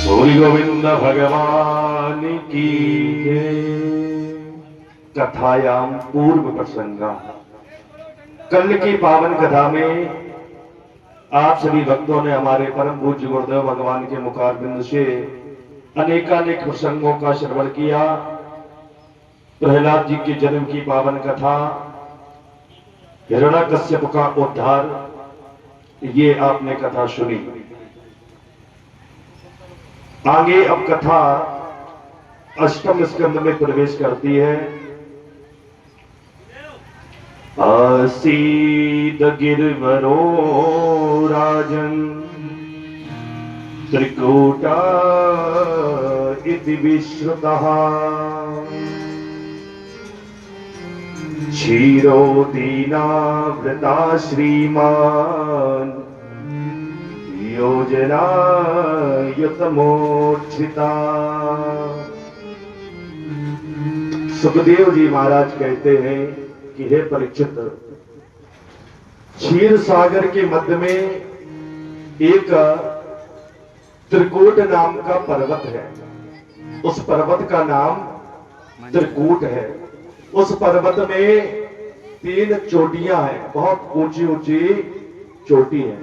बोल गोविंद भगवान की जय। कथायाम पूर्व प्रसंगा। कल की पावन कथा में आप सभी भक्तों ने हमारे परम पूज्य गुरुदेव भगवान के मुखारबिंद से अनेकानेक प्रसंगों का श्रवण किया। प्रहलाद जी के जन्म की पावन कथा, हिरण्यकश्यप का उद्धार, ये आपने कथा सुनी। आगे अब कथा अष्टम स्कंद में प्रवेश करती है। आसीद गिरवरो राजन त्रिकूटा इति विश्रुतः क्षीरोदीनावृता श्रीमान् योजना युतमोक्षिता। सुखदेव जी महाराज कहते हैं कि हे परीक्षित, क्षीर सागर के मध्य में एक त्रिकूट नाम का पर्वत है। उस पर्वत का नाम त्रिकूट है। उस पर्वत में 3 चोटियां हैं, बहुत ऊंची ऊंची चोटी है,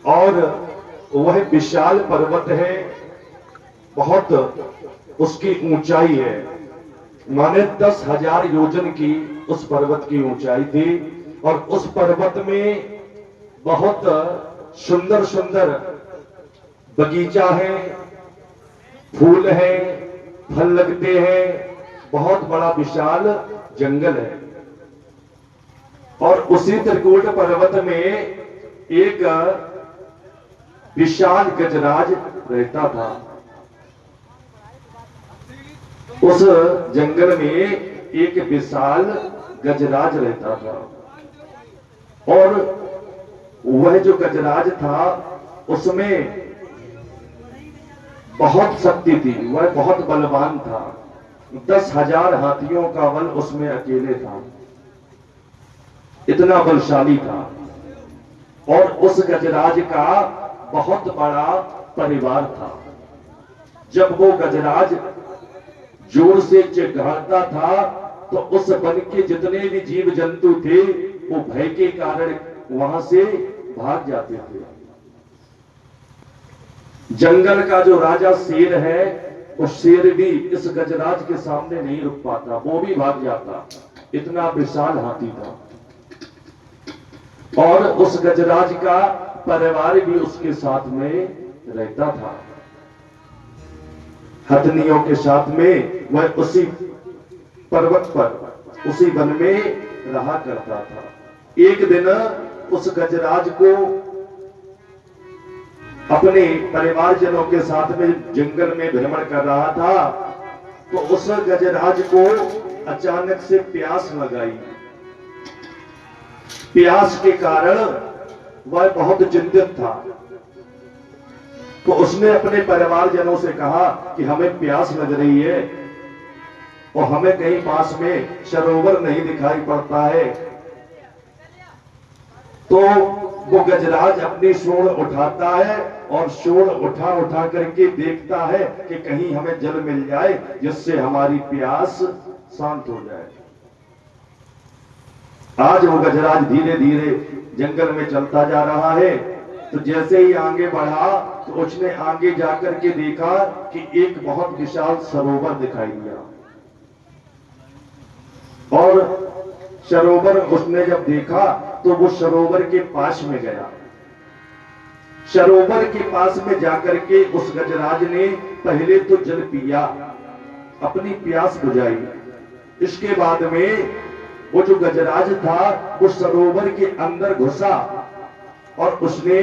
और वह विशाल पर्वत है। बहुत उसकी ऊंचाई है, माने 10,000 योजन की उस पर्वत की ऊंचाई थी। और उस पर्वत में बहुत सुंदर सुंदर बगीचा है, फूल है, फल लगते हैं, बहुत बड़ा विशाल जंगल है। और उसी त्रिकूट पर्वत में एक विशाल गजराज रहता था। उस जंगल में एक विशाल गजराज रहता था, और वह जो गजराज था उसमें बहुत शक्ति थी। वह बहुत बलवान था। 10,000 हाथियों का बल उसमें अकेले था, इतना बलशाली था। और उस गजराज का बहुत बड़ा परिवार था। जब वो गजराज जोर से चिल्लाता था तो उस वन के जितने भी जीव जंतु थे वो भय के कारण वहां से भाग जाते थे। जंगल का जो राजा शेर है, वो शेर भी इस गजराज के सामने नहीं रुक पाता, वो भी भाग जाता, इतना विशाल हाथी था। और उस गजराज का परिवार भी उसके साथ में रहता था। हथनियों के साथ में वह उसी पर्वत पर, उसी वन में रहा करता था। एक दिन उस गजराज को अपने परिवारजनों के साथ में जंगल में भ्रमण कर रहा था, तो उस गजराज को अचानक से प्यास लगाई। प्यास के कारण वह बहुत चिंतित था। तो उसने अपने परिवारजनों से कहा कि हमें प्यास लग रही है और हमें कहीं पास में सरोवर नहीं दिखाई पड़ता है। तो वो गजराज अपनी सूंड उठाता है और सूंड उठा उठा करके देखता है कि कहीं हमें जल मिल जाए जिससे हमारी प्यास शांत हो जाए। आज वो गजराज धीरे धीरे जंगल में चलता जा रहा है। तो जैसे ही आगे बढ़ा तो उसने आगे जाकर के देखा कि एक बहुत विशाल सरोवर दिखाई दिया। और सरोवर उसने जब देखा तो वो सरोवर के पास में गया। सरोवर के पास में जाकर के उस गजराज ने पहले तो जल पिया, अपनी प्यास बुझाई। इसके बाद में वो जो गजराज था वो सरोवर के अंदर घुसा और उसने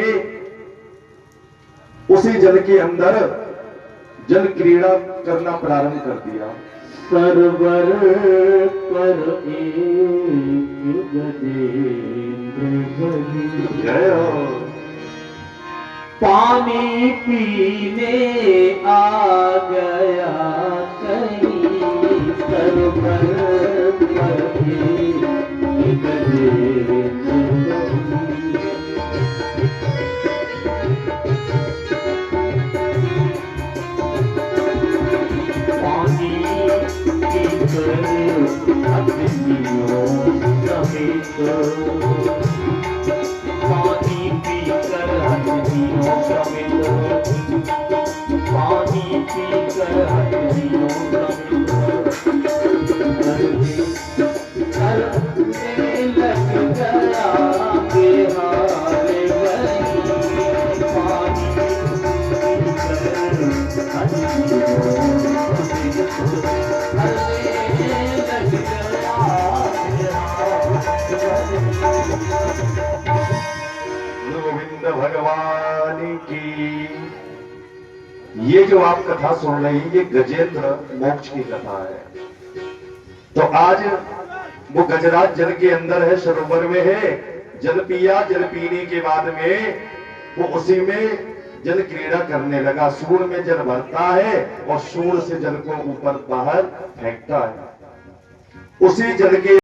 उसी जल के अंदर जल क्रीड़ा करना प्रारंभ कर दिया। सरवर पर एक जय हो। पानी पीने आ गया कहीं, सरवर पर एक समित पानी पीकर हड्डियों समित करने लग गया बेहाल वही पानी पीकर हड्डियों समित करने लग गया गोविंद भगवान की। ये जो आप कथा सुन रही हैं, ये गजेंद्र मोक्ष की कथा है। तो आज वो गजराज जल के अंदर है, सरोवर में है, जल पिया, जल पीने के बाद में वो उसी में जल क्रीड़ा करने लगा। सूंड में जल भरता है और सूंड से जल को ऊपर बाहर फेंकता है। उसी जल के